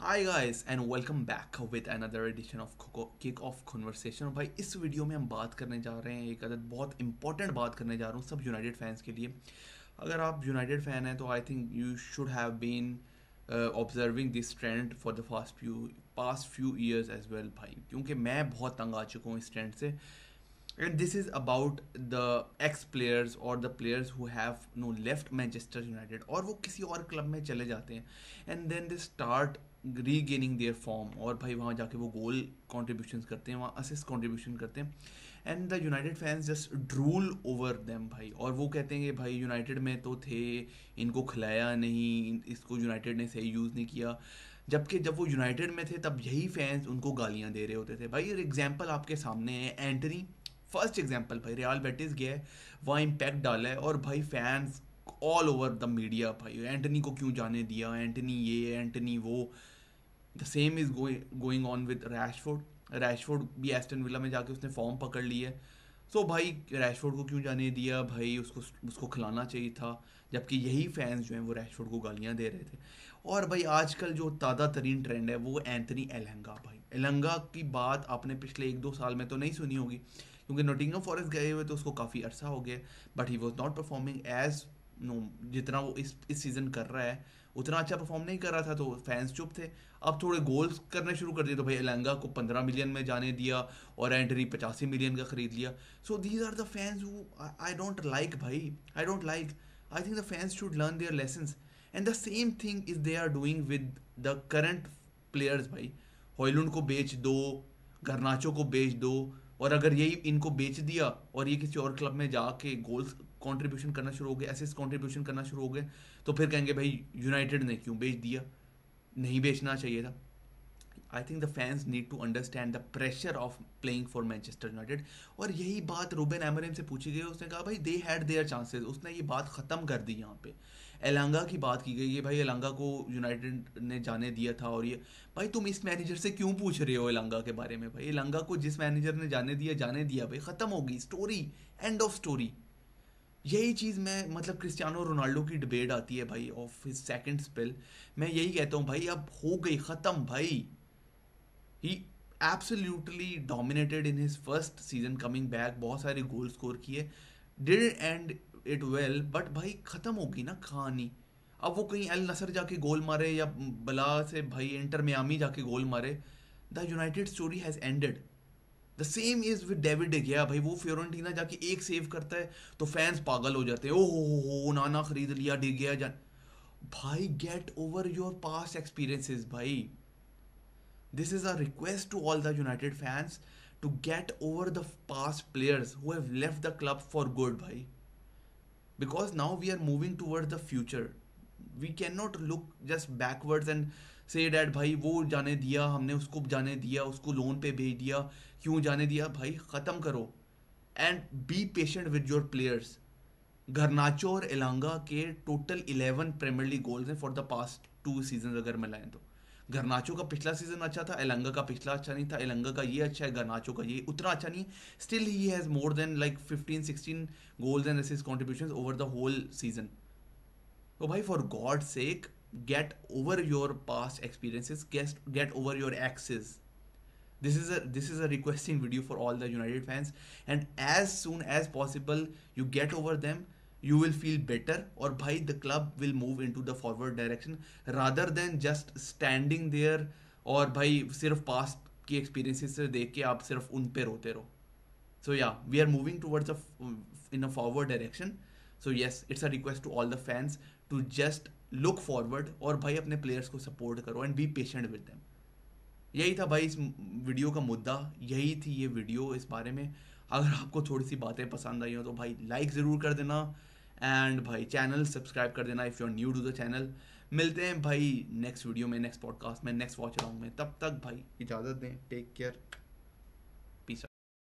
Hi guys and welcome back with another edition of kick off conversation. भाई इस video में हम बात करने जा रहे हैं, एक अदद बहुत इंपॉर्टेंट बात करने जा रहा हूँ सब यूनाइटेड फैंस के लिए। अगर आप यूनाइटेड फैन हैं तो I think you should have been observing this trend for the past few years as well भाई, क्योंकि मैं बहुत तंग आ चुका हूँ इस ट्रेंड से। And this is about the ex-players or the players who have left Manchester United और वो किसी और क्लब में चले जाते हैं and then they start regaining their form और भाई वहाँ जाके वो गोल contributions करते हैं, वहाँ assist contribution करते हैं and the United fans just drool over them भाई। और वो कहते हैं कि भाई यूनाइटेड में तो थे, इनको खिलाया नहीं, इसको यूनाइटेड ने सही यूज़ नहीं किया। जबकि जब वो यूनाइटेड में थे तब यही फैंस उनको गालियां दे रहे होते थे। भाई एग्जाम्पल आपके सामने है, एंटनी फर्स्ट एग्जाम्पल। भाई रियल बेटिस गया है, वहाँ इम्पैक्ट डाला है और भाई fans all over the media भाई एंटनी को क्यों जाने दिया, एंटनी ये एंटनी वो। The same is going on with Rashford भी एस्टन विला में जाके उसने फॉर्म पकड़ ली है। सो भाई रैशफोर्ड को क्यों जाने दिया भाई, उसको उसको खिलाना चाहिए था। जबकि यही फैंस जो हैं वो रैशफोर्ड को गालियां दे रहे थे। और भाई आजकल जो ताज़ा तरीन ट्रेंड है वो एंथनी एलंगा। भाई एलंगा की बात आपने पिछले 1-2 साल में तो नहीं सुनी होगी, क्योंकि नोटिंगम फॉरेस्ट गए हुए तो उसको काफ़ी अरसा हो गया, but he was not performing as no जितना वो इस सीज़न कर रहा है उतना अच्छा परफॉर्म नहीं कर रहा था, तो फैंस चुप थे। अब थोड़े गोल्स करने शुरू कर दिए तो भाई एलंगा को 15 मिलियन में जाने दिया और एंटनी 85 मिलियन का खरीद लिया। So these are the fans who I don't like भाई, I don't like. I think the fans should learn their lessons and the same thing is they are doing with the current players. भाई Hojlund को बेच दो, गर्नाचो को बेच दो, और अगर यही इनको बेच दिया और ये किसी और क्लब में जाके गोल्स कंट्रीब्यूशन करना शुरू हो गए, असिस्ट कंट्रीब्यूशन करना शुरू हो गए, तो फिर कहेंगे भाई यूनाइटेड ने क्यों बेच दिया, नहीं बेचना चाहिए था। I think the fans need to understand the pressure of playing for Manchester United. और यही बात रूबेन एमोरिम से पूछी गई, उसने कहा भाई दे हैड देयर चांसेस, उसने ये बात ख़त्म कर दी। यहाँ पे एलांगा की बात की गई है, भाई एलांगा को यूनाइटेड ने जाने दिया था और ये भाई तुम इस मैनेजर से क्यों पूछ रहे हो एलांगा के बारे में। भाई एलांगा को जिस मैनेजर ने जाने दिया भाई, ख़त्म होगी स्टोरी, एंड ऑफ स्टोरी। यही चीज़ मैं मतलब क्रिस्टियानो रोनाल्डो की डिबेट आती है भाई ऑफ हिज सेकंड स्पेल, मैं यही कहता हूँ भाई अब हो गई ख़त्म भाई। He absolutely dominated in his first season coming back, बहुत सारे गोल स्कोर किए, did end it well, but भाई ख़त्म होगी ना कहानी। अब वो कहीं अल नसर जाके गोल मारे या बला से भाई इंटर मियामी जाके गोल मारे, the United story has ended. The same is with David डिगिया। भाई वो फ्योरेंटीना जाके एक सेव करता है तो फैंस पागल हो जाते हैं, ओ हो नाना खरीद लिया डिगिया जान। भाई gate over your past experiences भाई। This is a request to all the United fans to get over the past players who have left the club for good, bhai. Because now we are moving towards the future. We cannot look just backwards and say that भाई वो जाने दिया हमने, उसको जाने दिया, उसको loan पे भेज दिया, क्यों जाने दिया। भाई ख़त्म करो and be patient with your players. Garnacho और एलांगा के टोटल 11 प्रीमियर लीग गोल्स हैं फॉर द पास्ट 2 सीजन अगर मिलाएं तो। घरनाचो का पिछला सीजन अच्छा था, एलंगा का पिछला अच्छा नहीं था, एलंगा का ये अच्छा है, घरनाचो का ये उतना अच्छा नहीं है। Still he has more than like 15-16 goals and assist contribution over the whole season. तो भाई for God sake get over your past experiences, get over your exes. This is a requesting video for all the United fans, and as soon as possible you get over them, you will feel better, और भाई the club will move into the forward direction rather than just standing there और भाई सिर्फ past की experiences से देख के आप सिर्फ उन पे रोते रहो। So yeah, we are moving towards in a forward direction. So yes, it's a request to all the fans to just look forward और भाई अपने players को support करो and be patient with them। यही था भाई इस वीडियो का मुद्दा, यही थी ये वीडियो इस बारे में। अगर आपको थोड़ी सी बातें पसंद आई हो तो भाई लाइक ज़रूर कर देना एंड भाई चैनल सब्सक्राइब कर देना if you are new to the channel. मिलते हैं भाई नेक्स्ट वीडियो में, नेक्स्ट पॉडकास्ट में, नेक्स्ट वॉच अराउंड में। तब तक भाई इजाज़त दें, टेक केयर।